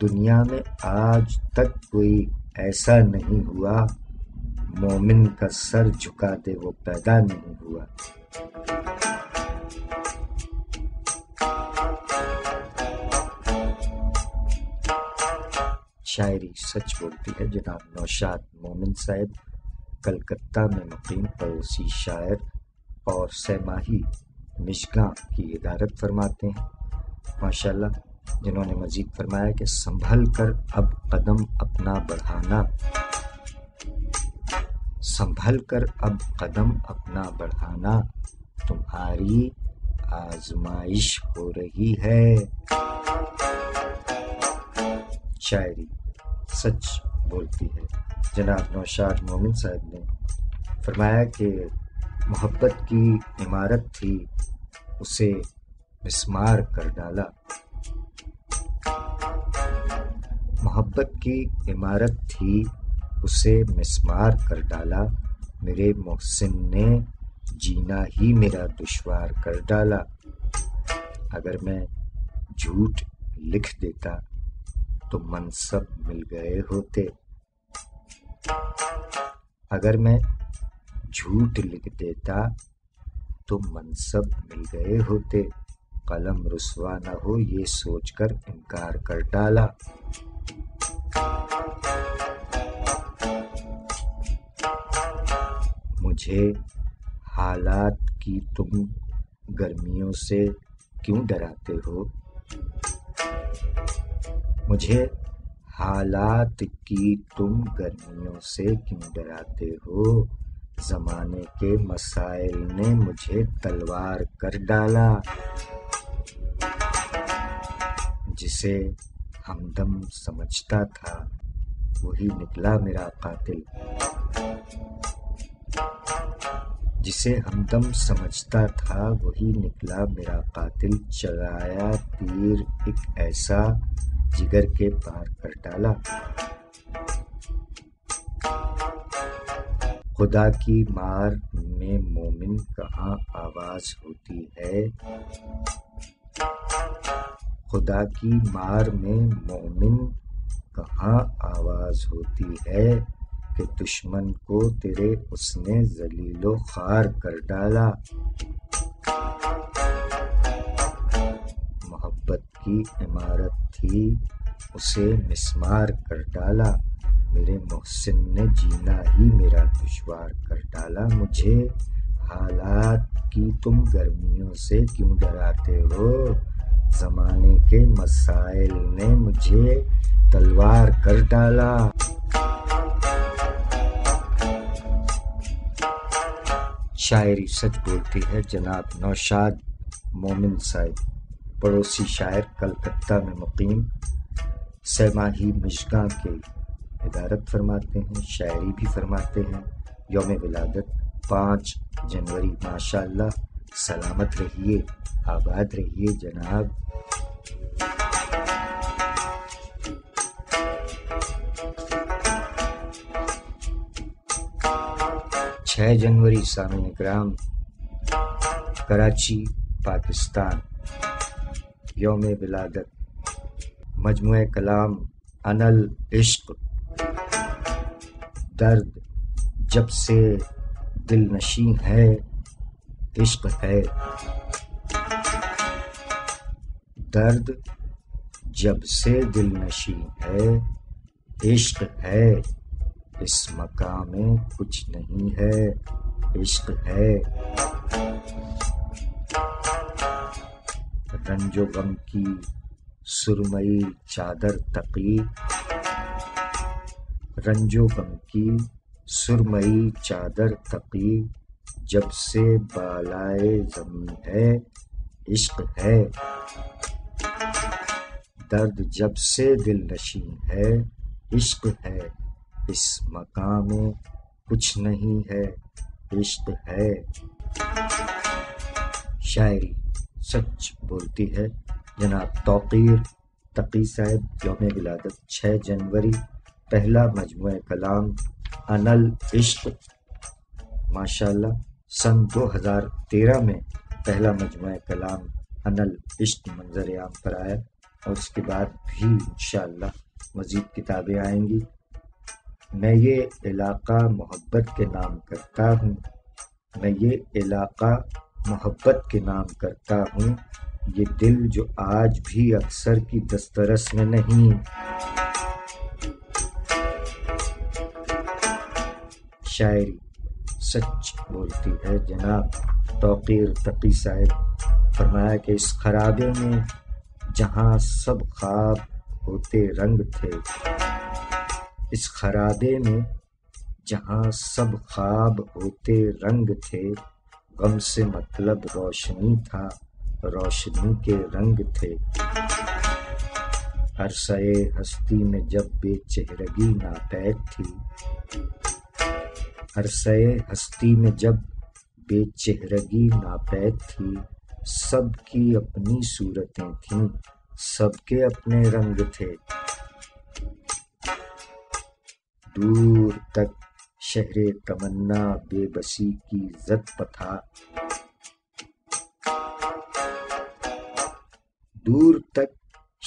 دنیا میں آج تک کوئی ایسا نہیں ہوا، مومن کا سر جھکا دے وہ پیدا نہیں ہوا۔ شاعری سچ بولتی ہے جناب نوشاد مومن صاحب، کلکتہ میں مقیم پڑوسی شاعر اور سہ ماہی مشگاں کی ادارت فرماتے ہیں، ماشاءاللہ، جنہوں نے مزید فرمایا کہ سنبھل کر اب قدم اپنا بڑھانا، سنبھل کر اب قدم اپنا بڑھانا، تمہاری آزمائش ہو رہی ہے۔ شاعری سچ بولتی ہے جناب نوشاد مومن صاحب نے فرمایا کہ محبت کی عمارت تھی اسے مسمار کر ڈالا، محبت کی عمارت تھی اسے مسمار کر ڈالا، میرے محسن نے جینا ہی میرا دشوار کر ڈالا، اگر میں جھوٹ لکھ دیتا تو منصب مل گئے ہوتے، اگر میں جھوٹ لکھ دیتا تو منصب مل گئے ہوتے، قلم رسوا نہ ہو یہ سوچ کر انکار کر ڈالا۔ مجھے حالات کی تم گرمیوں سے کیوں ڈراتے ہو؟ مجھے حالات کی تم گرمیوں سے کیوں ڈراتے ہو؟ زمانے کے مسائل نے مجھے تلوار کر ڈالا۔ جسے ہمدم سمجھتا تھا وہی نکلا میرا قاتل، جسے ہمدم سمجھتا تھا وہی نکلا میرا قاتل، چلایا تیر ایک ایسا جگر کے پار کر ڈالا۔ خدا کی مار میں مومن کہاں آواز ہوتی ہے، خدا کی مار میں مومن کہاں آواز ہوتی ہے، کہ دشمن کو تیرے اس نے ذلیل و خوار کر ڈالا۔ محبت کی عمارت تھی اسے مسمار کر ڈالا، میرے محسن نے جینا ہی میرا دشوار کر ڈالا۔ مجھے حالات کی تم گرمیوں سے کیوں ڈراتے ہو؟ زمانے کے مسائل نے مجھے تلوار کر ڈالا۔ شاعری سچ بولتی ہے جناب نوشاد مومن صاحب، پڑوسی شاعر، کلکتہ میں مقیم، سہ ماہی مشگاں کے ادارت فرماتے ہیں، شاعری بھی فرماتے ہیں۔ یوم ولادت 5 جنوری، ماشاءاللہ، سلامت رہیے، آباد رہیے جناب۔ 6 جنوری سامعین اکرام، کراچی، پاکستان، یوم ولادت مجموعہ کلام انا العشق، درد جب سے دل نشیں ہے عشق ہے، درد جب سے دل نشیں ہے عشق ہے، اس مقام میں کچھ نہیں ہے عشق ہے۔ رنج و غم کی سرمئی چادر تقی، رنج و غم کی سرمئی چادر تقی، جب سے بالائے زمین ہے عشق ہے، درد جب سے دل نشیں ہے عشق ہے، اس مقام میں کچھ نہیں ہے عشق ہے۔ شاعری سچ بولتی ہے جناب توقیر تقی صاحب، یوم ولادت 6 جنوری، پہلا مجموعہ کلام انا العشق، ماشاءاللہ، سن 2013 میں پہلا مجموعہ کلام انا العشق منظر عام پر آیا، اور اس کے بعد بھی انشاءاللہ مزید کتابیں آئیں گی۔ میں یہ علاقہ محبت کے نام کرتا ہوں، میں یہ علاقہ محبت کے نام کرتا ہوں، یہ دل جو آج بھی اکثر کی دسترس میں نہیں۔ شاعری سچ بولتی ہے جناب توقیر تقی صاحب، فرمایا کہ اس خرابے میں جہاں سب خواب ہوتے رنگ تھے، اس خرابے میں جہاں سب خواب ہوتے رنگ تھے، غم سے مطلب روشنی تھا، روشنی کے رنگ تھے، عرصہ ہستی میں جب بے چہرگی ناپید تھی، عرصہ ہستی میں جب بے چہرگی ناپید تھی، سب کی اپنی صورتیں تھیں، سب کے اپنے رنگ تھے، دور تک شہر تمنا بے بسی کی زد پتھا، دور تک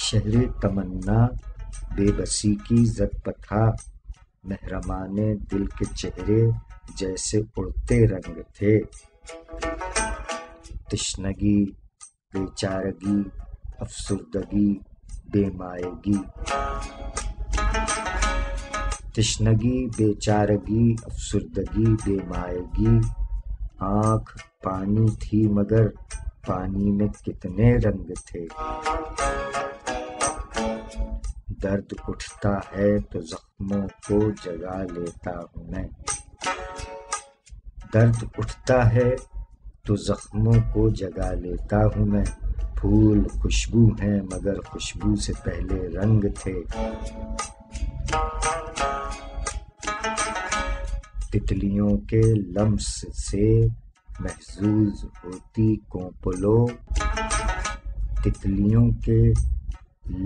شہر تمنا بے بسی کی زد پتھا، محرمان دل کے چہرے جیسے اڑتے رنگ تھے، تشنگی، بیچارگی، افسردگی، بے مائگی، تشنگی، بیچارگی، افسردگی، بے مائگی، آنکھ پانی تھی مگر پانی میں کتنے رنگ تھے، درد اٹھتا ہے تو زخموں کو جگا لیتا ہوں میں، درد اٹھتا ہے تو زخموں کو جگا لیتا ہوں میں، پھول خوشبو ہیں مگر خوشبو سے پہلے رنگ تھے، تتلیوں کے لمس سے محظوظ ہوتی کونپلو، تتلیوں کے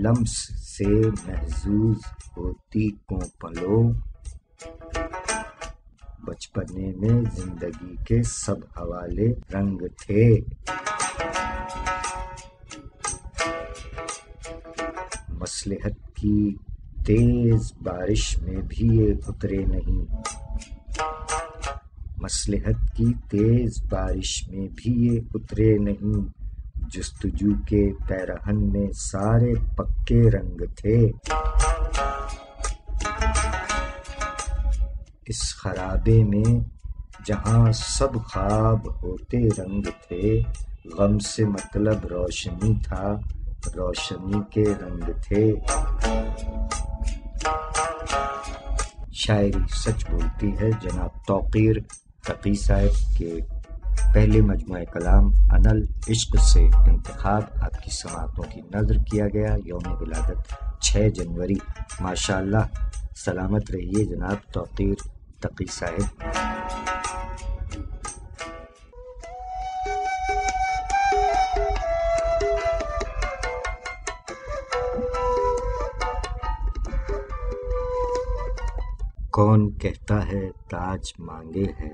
لمس سے محظوظ ہوتی کونپلو، بچپنے میں زندگی کے سب حوالے رنگ تھے، مصلحت کی تیز بارش میں بھی یہ اترے نہیں، مصلحت کی تیز بارش میں بھی یہ اترے نہیں، جستجو کے پیرہن میں سارے پکے رنگ تھے، اس خرابے میں جہاں سب خواب ہوتے رنگ تھے، غم سے مطلب روشنی تھا، روشنی کے رنگ تھے، شاعری سچ بولتی ہے جناب توقیر تقی صاحب کے پہلے مجموعہ کلام انا العشق سے انتخاب آپ کی سماعتوں کی نظر کیا گیا، یوم ولادت 6 جنوری، ماشاءاللہ، سلامت رہیے جناب توقیر تقی صاحب۔ کون کہتا ہے تاج مانگے ہے،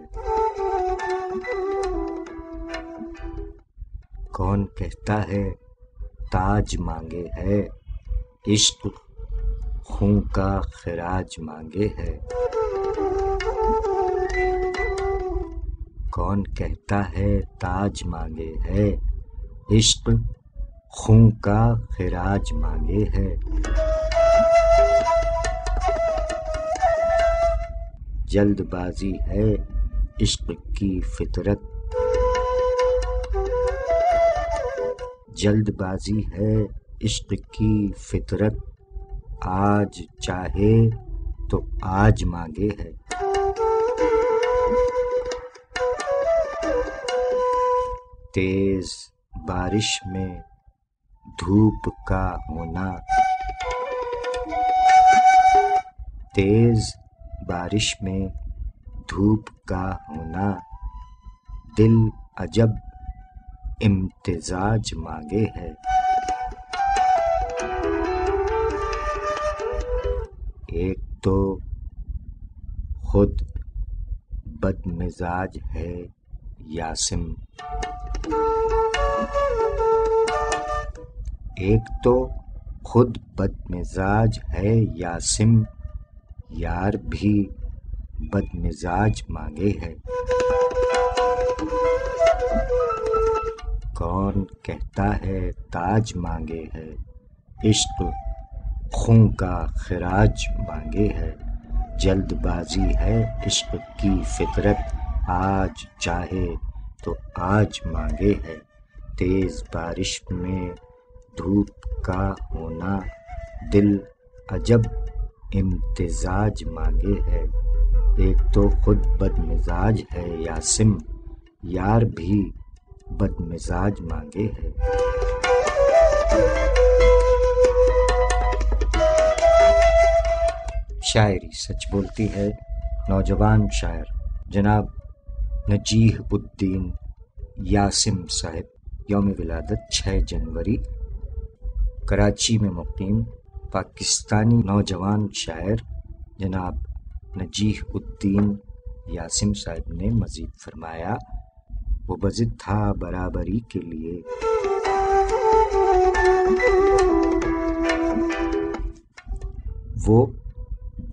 کون کہتا ہے تاج مانگے ہے، عشق خون کا خراج مانگے ہے، کون کہتا ہے تاج مانگے ہے، عشق خون کا خراج مانگے ہے، جلد بازی ہے عشق کی فطرت، جلد بازی ہے عشق کی فطرت، آج چاہے تو آج مانگے ہے، تیز بارش میں دھوپ کا ہونا، تیز بارش میں دھوپ کا ہونا، دل عجب امتزاج مانگے ہے، ایک تو خود بد مزاج ہے یاسم، ایک تو خود بد مزاج ہے یاسم، یار بھی بد مزاج مانگے ہے، کون کہتا ہے تاج مانگے ہے، عشق خون کا خراج مانگے ہے، جلد بازی ہے عشق کی فطرت، آج چاہے تو آج مانگے ہے، تیز بارش میں دھوپ کا ہونا، دل عجب امتزاج مانگے ہے، ایک تو خود بد مزاج ہے یاسم، یار بھی بد مزاج مانگے ہے۔ شاعری سچ بولتی ہے، نوجوان شاعر جناب نجیح الدین یاسم صاحب، یوم ولادت 6 جنوری، کراچی میں مقیم پاکستانی نوجوان شاعر جناب نجیح الدین یاسم صاحب نے مزید فرمایا، وہ بضد تھا برابری کے لیے، وہ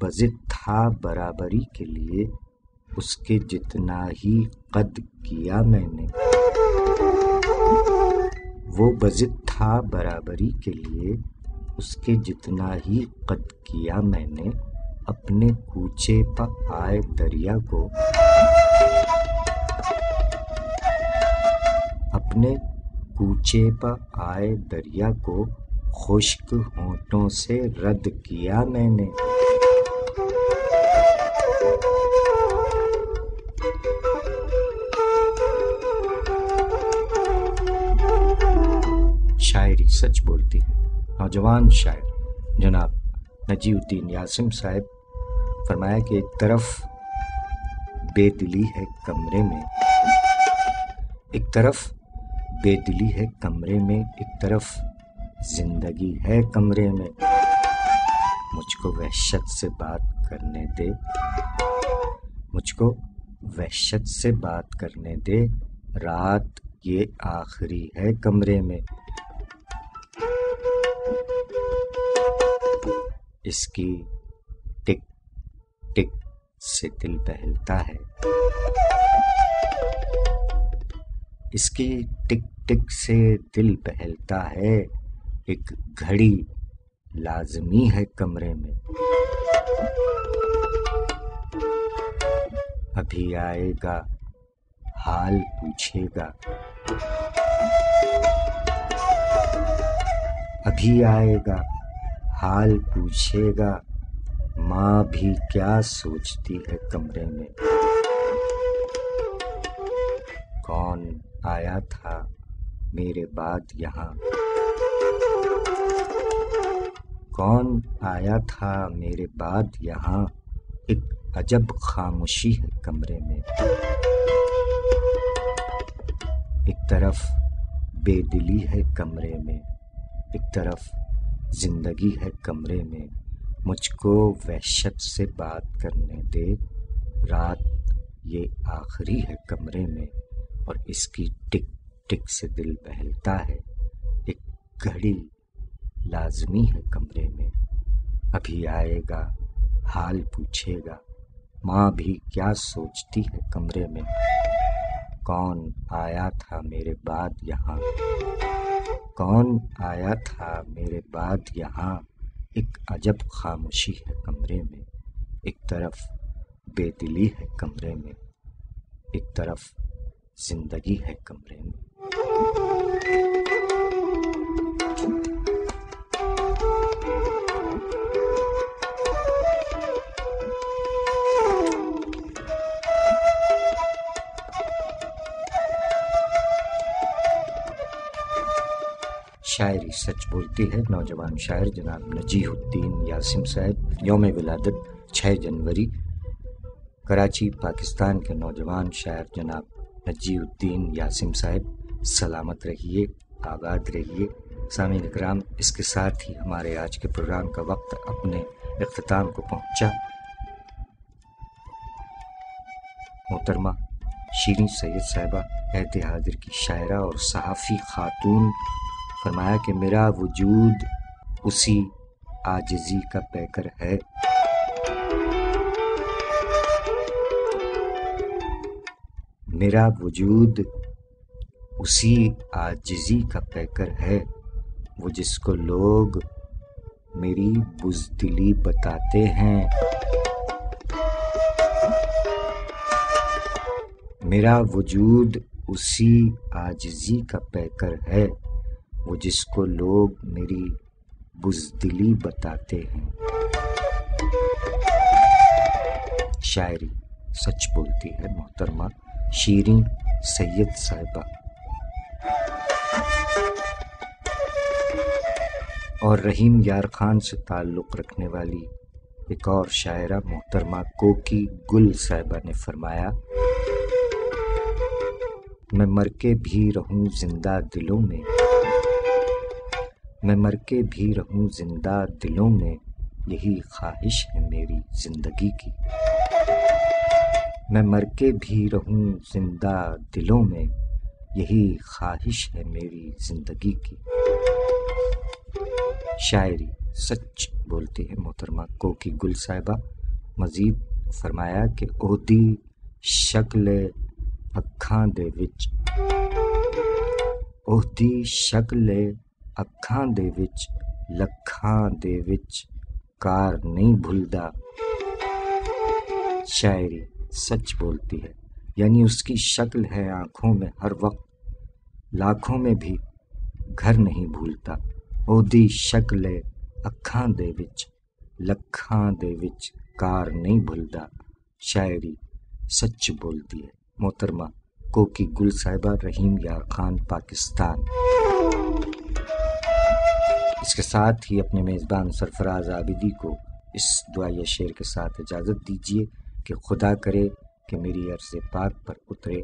بضد تھا برابری کے لیے، اس کے جتنا ہی قد کیا میں نے، وہ بضد تھا برابری کے لیے، اس کے جتنا ہی قد کیا میں نے، اپنے کوچے پہ آئے دریا کو، اپنے کوچے پہ آئے دریا کو خشک ہونٹوں سے رد کیا میں نے۔ شاعری سچ بولتی ہے۔ نوجوان شاعر جناب نجی الدین یاسم صاحب فرمایا کہ ایک طرف بے دلی ہے کمرے میں، ایک طرف بے دلی ہے کمرے میں، ایک طرف زندگی ہے کمرے میں، مجھ کو وحشت سے بات کرنے دے، مجھ کو وحشت سے بات کرنے دے، رات یہ آخری ہے کمرے میں، اس کی ٹک ٹک سے دل بہلتا ہے، اس کی ٹک ٹک سے دل بہلتا ہے، ایک گھڑی لازمی ہے کمرے میں، ابھی آئے گا حال پوچھے گا، ابھی آئے گا حال پوچھے گا، ماں بھی کیا سوچتی ہے کمرے میں، کون آیا تھا میرے بعد یہاں، کون آیا تھا میرے بعد یہاں، ایک عجب خاموشی ہے کمرے میں، ایک طرف بے دلی ہے کمرے میں، ایک طرف زندگی ہے کمرے میں، مجھ کو وحشت سے بات کرنے دے، رات یہ آخری ہے کمرے میں، اور اس کی ٹک ٹک سے دل بہلتا ہے، ایک گھڑی لازمی ہے کمرے میں، ابھی آئے گا حال پوچھے گا، ماں بھی کیا سوچتی ہے کمرے میں، کون آیا تھا میرے بعد یہاں، کون آیا تھا میرے بعد یہاں، ایک عجب خاموشی ہے کمرے میں، ایک طرف بے دلی ہے کمرے میں، ایک طرف زندگی ہے کمرے میں۔ شاعری سچ بولتی ہے۔ نوجوان شاعر جناب نجیح الدین یاسم صاحب، یوم ولادت 6 جنوری، کراچی پاکستان کے نوجوان شاعر جناب نجیح الدین یاسم صاحب سلامت رہیے، آباد رہیے۔ سامعین اکرام، اس کے ساتھ ہی ہمارے آج کے پروگرام کا وقت اپنے اختتام کو پہنچا۔ محترمہ شیریں سید صاحبہ عہد حاضر کی شاعرہ اور صحافی خاتون، فرمایا کہ میرا وجود اسی عاجزی کا پیکر ہے، میرا وجود اسی عاجزی کا پیکر ہے، وہ جس کو لوگ میری بزدلی بتاتے ہیں، میرا وجود اسی عاجزی کا پیکر ہے، وہ جس کو لوگ میری بزدلی بتاتے ہیں۔ شاعری سچ بولتی ہے محترمہ شیریں سید صاحبہ۔ اور رحیم یار خان سے تعلق رکھنے والی ایک اور شاعرہ محترمہ کوکی گل صاحبہ نے فرمایا، میں مر کے بھی رہوں زندہ دلوں میں، میں مر کے بھی رہوں زندہ دلوں میں، یہی خواہش ہے میری زندگی کی، میں مر کے بھی رہوں زندہ دلوں میں، یہی خواہش ہے میری زندگی کی۔ شاعری سچ بولتی ہے محترمہ کوکی گل صاحبہ۔ مزید فرمایا کہ عہدی ਸ਼ਕਲ ਅੱਖਾਂ ਦੇ ਵਿੱਚ, ਉਹਦੀ ਸ਼ਕਲ ਅੱਖਾਂ ਦੇ ਵਿੱਚ, ਲੱਖਾਂ ਦੇ ਵਿੱਚ ਕਾਰ نہیں بھولتا. شاعری سچ بولتی ہے، یعنی اس کی شکل ہے آنکھوں میں ہر وقت، لاکھوں میں بھی گھر نہیں بھولتا. ਉਹਦੀ ਸ਼ਕਲ ਅੱਖਾਂ ਦੇ ਵਿੱਚ, ਲੱਖਾਂ ਦੇ ਵਿੱਚ ਕਾਰ نہیں بھولتا. شاعری سچ بولتی ہے. محترمہ کوکی گل صاحبہ، رحیم یار خان، پاکستان. اس کے ساتھ ہی اپنے میزبان سرفراز عابدی کو اس دعائیہ شعر کے ساتھ اجازت دیجیے کہ خدا کرے کہ میری عرض پاک پر اترے،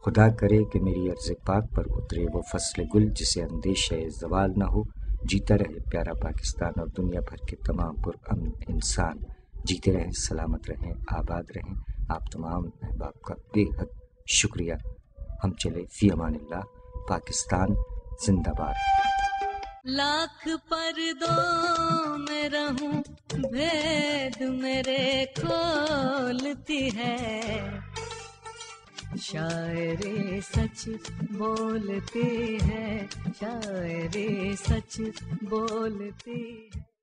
خدا کرے کہ میری عرض پاک پر اترے وہ فصل گل جسے اندیشہ زوال نہ ہو. جیتا رہے پیارا پاکستان اور دنیا بھر کے تمام پرامن انسان. جیتے رہیں، سلامت رہیں، آباد رہیں. آپ تمام احباب کا بے حد شکریہ. ہم چلے فی امان اللہ. پاکستان زندہ باد. لاکھ پردوں میں رہوں بھید میرے کھولتی ہے، شاعری سچ بولتی ہے، شاعری سچ بولتی ہے.